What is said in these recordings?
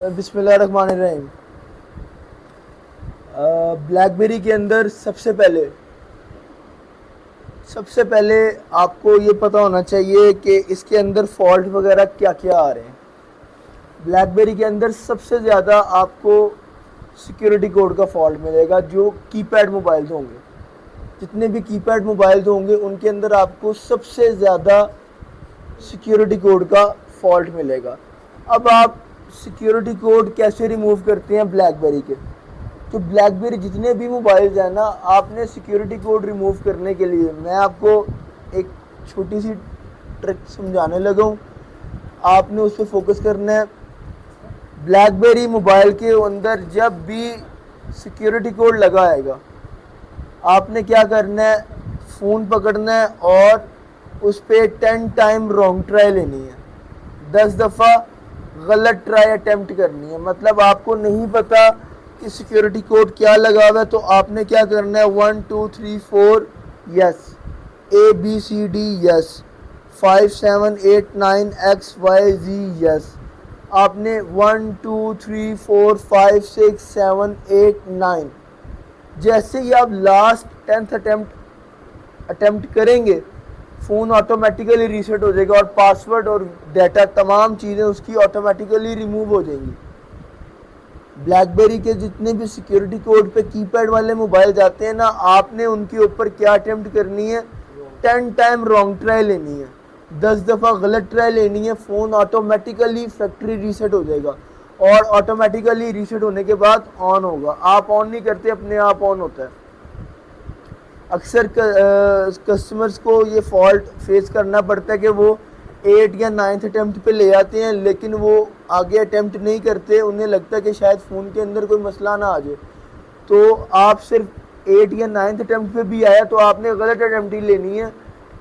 बिस्मिल्लाहिर्रहमानिर्रहीम। ब्लैकबेरी के अंदर सबसे पहले आपको ये पता होना चाहिए कि इसके अंदर फॉल्ट वगैरह क्या क्या आ रहे हैं। ब्लैकबेरी के अंदर सबसे ज़्यादा आपको सिक्योरिटी कोड का फॉल्ट मिलेगा। जो कीपैड मोबाइल्स होंगे, जितने भी कीपैड मोबाइल्स होंगे उनके अंदर आपको सबसे ज़्यादा सिक्योरिटी कोड का फॉल्ट मिलेगा। अब आप सिक्योरिटी कोड कैसे रिमूव करते हैं ब्लैकबेरी के? तो ब्लैकबेरी जितने भी मोबाइल्स हैं ना, आपने सिक्योरिटी कोड रिमूव करने के लिए मैं आपको एक छोटी सी ट्रिक समझाने लगा हूँ। आपने उस पर फोकस करना है। ब्लैकबेरी मोबाइल के अंदर जब भी सिक्योरिटी कोड लगा आएगा, आपने क्या करना है, फ़ोन पकड़ना है और उस पर 10 टाइम रॉन्ग ट्राई लेनी है। 10 दफ़ा गलत ट्राई अटेम्प्ट करनी है। मतलब आपको नहीं पता कि सिक्योरिटी कोड क्या लगा हुआ है, तो आपने क्या करना है, 1 2 3 4 yes, ABCD yes, 5 7 8 9 XYZ yes. आपने 1 2 3 4 5 6 7 8 9, जैसे ही आप लास्ट 10th अटेम्प्ट करेंगे, फ़ोन ऑटोमेटिकली रीसेट हो जाएगा और पासवर्ड और डाटा तमाम चीज़ें उसकी ऑटोमेटिकली रिमूव हो जाएंगी। ब्लैकबेरी के जितने भी सिक्योरिटी कोड पे कीपैड वाले मोबाइल जाते हैं ना, आपने उनके ऊपर क्या अटेम्प्ट करनी है, 10 टाइम रॉन्ग ट्राई लेनी है, 10 दफ़ा गलत ट्राई लेनी है। फ़ोन ऑटोमेटिकली फैक्ट्री रीसेट हो जाएगा और ऑटोमेटिकली रीसेट होने के बाद ऑन होगा। आप ऑन नहीं करते, अपने आप ऑन होता है। अक्सर कस्टमर्स को ये फॉल्ट फेस करना पड़ता है कि वो 8 या 9th अटैम्प्ट पे ले आते हैं, लेकिन वो आगे अटैम्प्ट नहीं करते। उन्हें लगता है कि शायद फ़ोन के अंदर कोई मसला ना आ जाए। तो आप सिर्फ 8 या 9th अटैम्प्ट पे भी आया तो आपने गलत अटैम्प्ट ही लेनी है,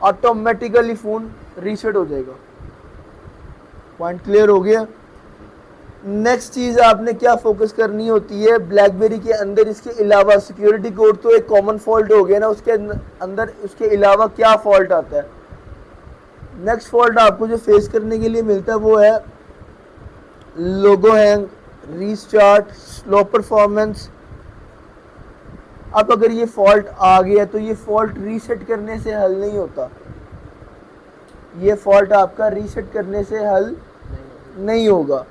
ऑटोमेटिकली फ़ोन रीसेट हो जाएगा। पॉइंट क्लियर हो गया? नेक्स्ट चीज़ आपने क्या फोकस करनी होती है ब्लैकबेरी के अंदर, इसके अलावा सिक्योरिटी कोड तो एक कॉमन फॉल्ट हो गया ना, उसके अंदर उसके अलावा क्या फॉल्ट आता है? नेक्स्ट फॉल्ट आपको जो फेस करने के लिए मिलता है वो है लोगो हैंग, रीस्टार्ट, स्लो परफॉर्मेंस। अब अगर ये फॉल्ट आ गया तो ये फॉल्ट रीसेट करने से हल नहीं होता। ये फॉल्ट आपका रीसेट करने से हल नहीं होगा।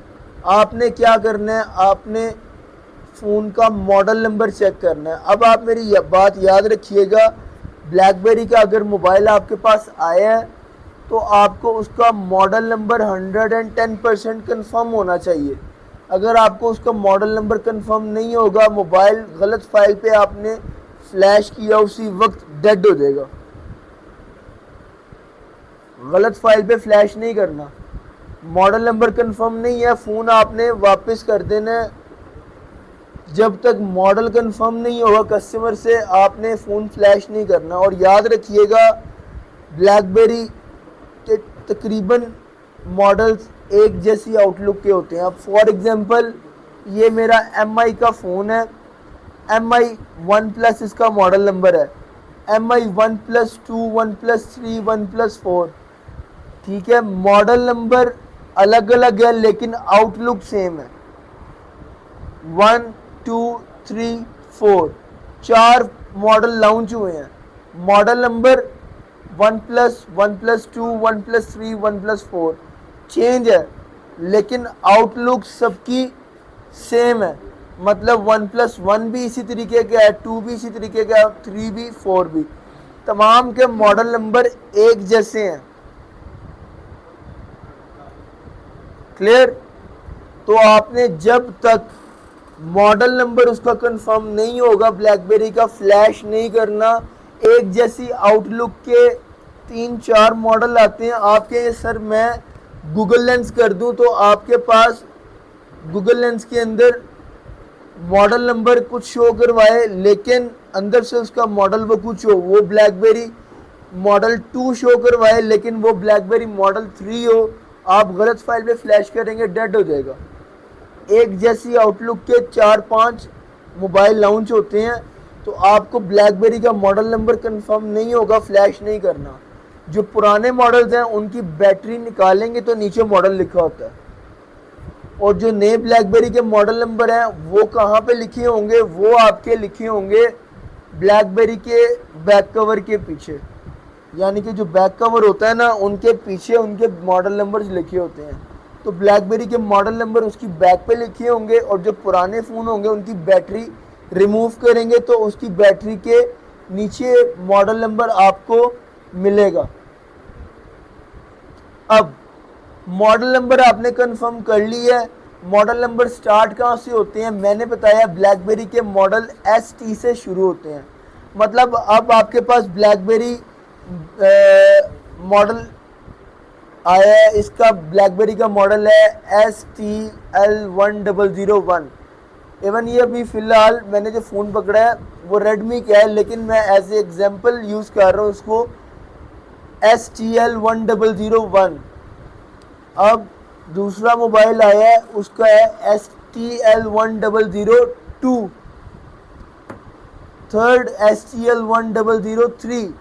आपने क्या करना है, आपने फ़ोन का मॉडल नंबर चेक करना है। अब आप मेरी बात याद रखिएगा, ब्लैकबेरी का अगर मोबाइल आपके पास आया है तो आपको उसका मॉडल नंबर 110% कन्फर्म होना चाहिए। अगर आपको उसका मॉडल नंबर कन्फर्म नहीं होगा, मोबाइल गलत फाइल पे आपने फ्लैश किया, उसी वक्त डेड हो जाएगा। गलत फाइल पे फ्लैश नहीं करना। मॉडल नंबर कंफर्म नहीं है, फ़ोन आपने वापस कर देना है। जब तक मॉडल कंफर्म नहीं होगा कस्टमर से, आपने फ़ोन फ्लैश नहीं करना। और याद रखिएगा, ब्लैकबेरी के तकरीबन मॉडल्स एक जैसी आउटलुक के होते हैं। अब फॉर एग्जांपल ये मेरा MI का फ़ोन है, MI 1+ इसका मॉडल नंबर है, MI 1+2, 1+3, 1+4। ठीक है, मॉडल नंबर अलग अलग है लेकिन आउटलुक सेम है। 1 2 3 4 4 मॉडल लॉन्च हुए हैं। मॉडल नंबर 1+, 1+2, 1+3, 1+4 चेंज है, लेकिन आउटलुक सबकी सेम है। मतलब 1+1 भी इसी तरीके का है, 2 भी इसी तरीके का है, 3 भी, 4 भी। तमाम के मॉडल नंबर एक जैसे हैं। क्लियर? तो आपने जब तक मॉडल नंबर उसका कंफर्म नहीं होगा ब्लैकबेरी का, फ्लैश नहीं करना। एक जैसी आउटलुक के 3-4 मॉडल आते हैं आपके। सर मैं गूगल लेंस कर दूं तो आपके पास गूगल लेंस के अंदर मॉडल नंबर कुछ शो करवाए लेकिन अंदर से उसका मॉडल वो कुछ हो। वो ब्लैकबेरी मॉडल 2 शो करवाए लेकिन वो ब्लैकबेरी मॉडल 3 हो। आप गलत फाइल पे फ्लैश करेंगे, डेड हो जाएगा। एक जैसी आउटलुक के 4-5 मोबाइल लॉन्च होते हैं, तो आपको ब्लैकबेरी का मॉडल नंबर कंफर्म नहीं होगा, फ्लैश नहीं करना। जो पुराने मॉडल्स हैं उनकी बैटरी निकालेंगे तो नीचे मॉडल लिखा होता है। और जो नए ब्लैकबेरी के मॉडल नंबर हैं वो कहाँ पे लिखे होंगे, वो आपके लिखे होंगे ब्लैकबेरी के बैक कवर के पीछे। यानी कि जो बैक कवर होता है ना, उनके पीछे उनके मॉडल नंबर्स लिखे होते हैं। तो ब्लैकबेरी के मॉडल नंबर उसकी बैक पे लिखे होंगे, और जो पुराने फ़ोन होंगे उनकी बैटरी रिमूव करेंगे तो उसकी बैटरी के नीचे मॉडल नंबर आपको मिलेगा। अब मॉडल नंबर आपने कंफर्म कर लिया है। मॉडल नंबर स्टार्ट कहाँ से होते हैं, मैंने बताया ब्लैकबेरी के मॉडल ST से शुरू होते हैं। मतलब अब आपके पास ब्लैकबेरी मॉडल आया है, इसका ब्लैकबेरी का मॉडल है STL1001। इवन ये अभी फ़िलहाल मैंने जो फ़ोन पकड़ा है वो रेडमी का है, लेकिन मैं एज ए एग्जाम्पल यूज़ कर रहा हूँ उसको, STL1001। अब दूसरा मोबाइल आया है, उसका है STL1002, थर्ड STL1003।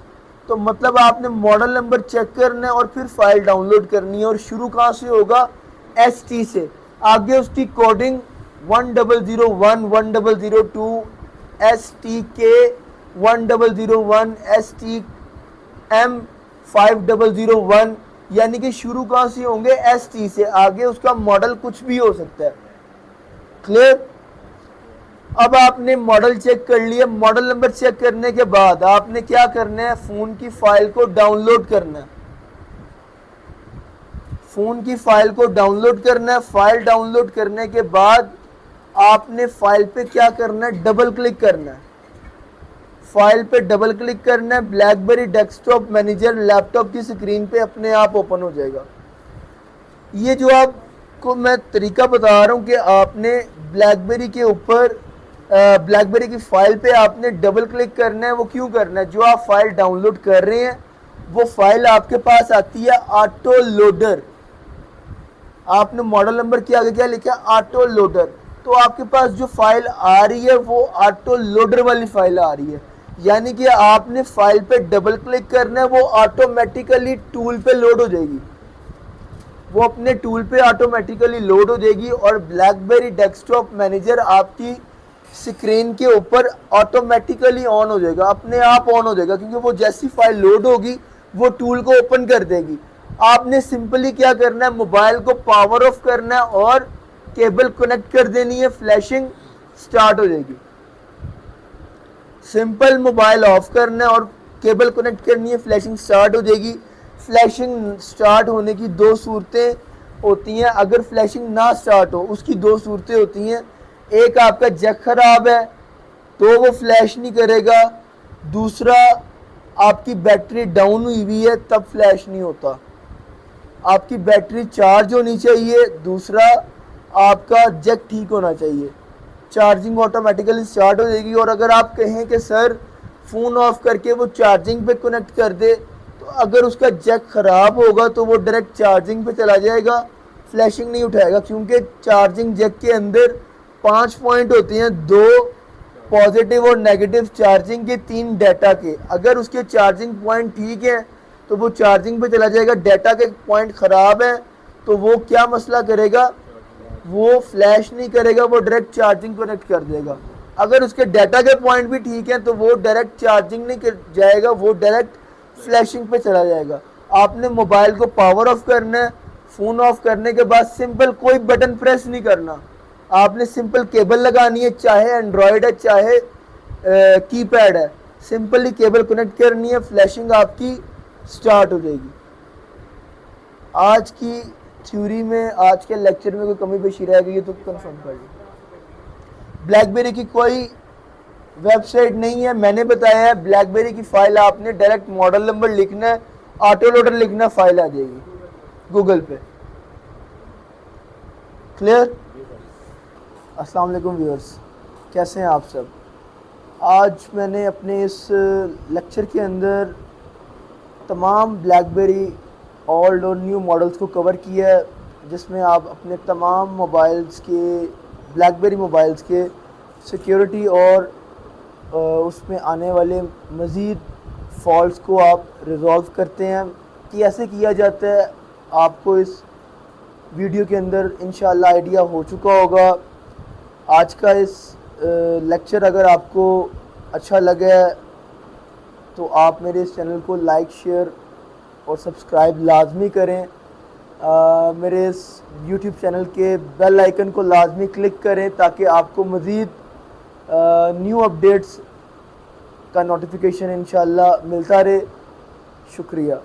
तो मतलब आपने मॉडल नंबर चेक करना है और फिर फाइल डाउनलोड करनी है, और शुरू कहाँ से होगा, ST से। आगे उसकी कोडिंग 1001, 1002, STK 1001, STM5001, यानी कि शुरू कहाँ से होंगे, ST से। आगे उसका मॉडल कुछ भी हो सकता है। क्लियर। अब आपने मॉडल चेक कर लिया। मॉडल नंबर चेक करने के बाद आपने क्या करना है, फ़ोन की फाइल को डाउनलोड करना है। फ़ोन की फाइल को डाउनलोड करना है। फाइल डाउनलोड करने के बाद आपने फाइल पे क्या करना है, डबल क्लिक करना है। फाइल पे डबल क्लिक करना है। ब्लैकबेरी डेस्कटॉप मैनेजर लैपटॉप की स्क्रीन पे अपने आप ओपन हो जाएगा। ये जो आपको मैं तरीका बता रहा हूँ कि आपने ब्लैकबेरी के ऊपर ब्लैकबेरी की फ़ाइल पे आपने डबल क्लिक करना है। वो क्यों करना है, जो आप फाइल डाउनलोड कर रहे हैं वो फाइल आपके पास आती है ऑटो लोडर। आपने मॉडल नंबर के आगे क्या लिखा है, ऑटो लोडर। तो आपके पास जो फाइल आ रही है वो ऑटो लोडर वाली फाइल आ रही है। यानी कि आपने फाइल पे डबल क्लिक करना है, वो ऑटोमेटिकली टूल पे लोड हो जाएगी। वो अपने टूल पे ऑटोमेटिकली लोड हो जाएगी और ब्लैकबेरी डेस्कटॉप मैनेजर आपकी स्क्रीन के ऊपर ऑटोमेटिकली ऑन हो जाएगा, अपने आप ऑन हो जाएगा, क्योंकि वो जैसी फाइल लोड होगी वो टूल को ओपन कर देगी। आपने सिंपली क्या करना है, मोबाइल को पावर ऑफ करना है और केबल कनेक्ट कर देनी है, फ्लैशिंग स्टार्ट हो जाएगी। सिंपल मोबाइल ऑफ करना है और केबल कनेक्ट करनी है, फ्लैशिंग स्टार्ट हो जाएगी। फ्लैशिंग स्टार्ट होने की दो सूरतें होती हैं। अगर फ्लैशिंग ना स्टार्ट हो उसकी दो सूरतें होती हैं। एक, आपका जैक खराब है तो वो फ्लैश नहीं करेगा। दूसरा, आपकी बैटरी डाउन हुई हुई है तब फ्लैश नहीं होता। आपकी बैटरी चार्ज होनी चाहिए। दूसरा, आपका जैक ठीक होना चाहिए, चार्जिंग ऑटोमेटिकली स्टार्ट हो जाएगी। और अगर आप कहें कि सर फ़ोन ऑफ करके वो चार्जिंग पे कनेक्ट कर दे, तो अगर उसका जैक ख़राब होगा तो वो डायरेक्ट चार्जिंग पे चला जाएगा, फ्लैशिंग नहीं उठाएगा। क्योंकि चार्जिंग जैक के अंदर 5 पॉइंट होते हैं, 2 पॉजिटिव और नेगेटिव चार्जिंग के, 3 डाटा के। अगर उसके चार्जिंग पॉइंट ठीक है तो वो चार्जिंग पे चला जाएगा। डाटा के पॉइंट ख़राब है तो वो क्या मसला करेगा, वो फ्लैश नहीं करेगा, वो डायरेक्ट चार्जिंग कनेक्ट कर देगा। अगर उसके डाटा के पॉइंट भी ठीक हैं तो वो डायरेक्ट चार्जिंग नहीं कर जाएगा, वो डायरेक्ट फ्लैशिंग पे चला जाएगा। आपने मोबाइल को पावर ऑफ करना है। फ़ोन ऑफ करने के बाद सिंपल कोई बटन प्रेस नहीं करना, आपने सिंपल केबल लगानी है, चाहे एंड्रॉयड है चाहे कीपैड है। सिंपली केबल कनेक्ट करनी है, फ्लैशिंग आपकी स्टार्ट हो जाएगी। आज की थ्योरी में, आज के लेक्चर में कोई कमी पेशी रह गई है तो कंफर्म कर लो। ब्लैकबेरी की कोई वेबसाइट नहीं है, मैंने बताया है। ब्लैकबेरी की फ़ाइल आपने डायरेक्ट मॉडल नंबर लिखना है, ऑटो लोडर लिखना, फ़ाइल आ जाएगी गूगल पे। क्लियर। अस्सलाम वालेकुम व्यूअर्स, कैसे हैं आप सब। आज मैंने अपने इस लेक्चर के अंदर तमाम ब्लैकबेरी ओल्ड और न्यू मॉडल्स को कवर किया है, जिसमें आप अपने तमाम मोबाइल्स के, ब्लैकबेरी मोबाइल्स के सिक्योरिटी और उसमें आने वाले मज़ीद फॉल्ट्स को आप रिज़ॉल्व करते हैं। कि ऐसे किया जाता है, आपको इस वीडियो के अंदर इंशाल्लाह आइडिया हो चुका होगा। आज का इस लेक्चर अगर आपको अच्छा लगा है तो आप मेरे इस चैनल को लाइक, शेयर और सब्सक्राइब लाजमी करें। मेरे इस यूट्यूब चैनल के बेल आइकन को लाजमी क्लिक करें ताकि आपको मज़ीद न्यू अपडेट्स का नोटिफिकेशन इंशाल्लाह मिलता रहे। शुक्रिया।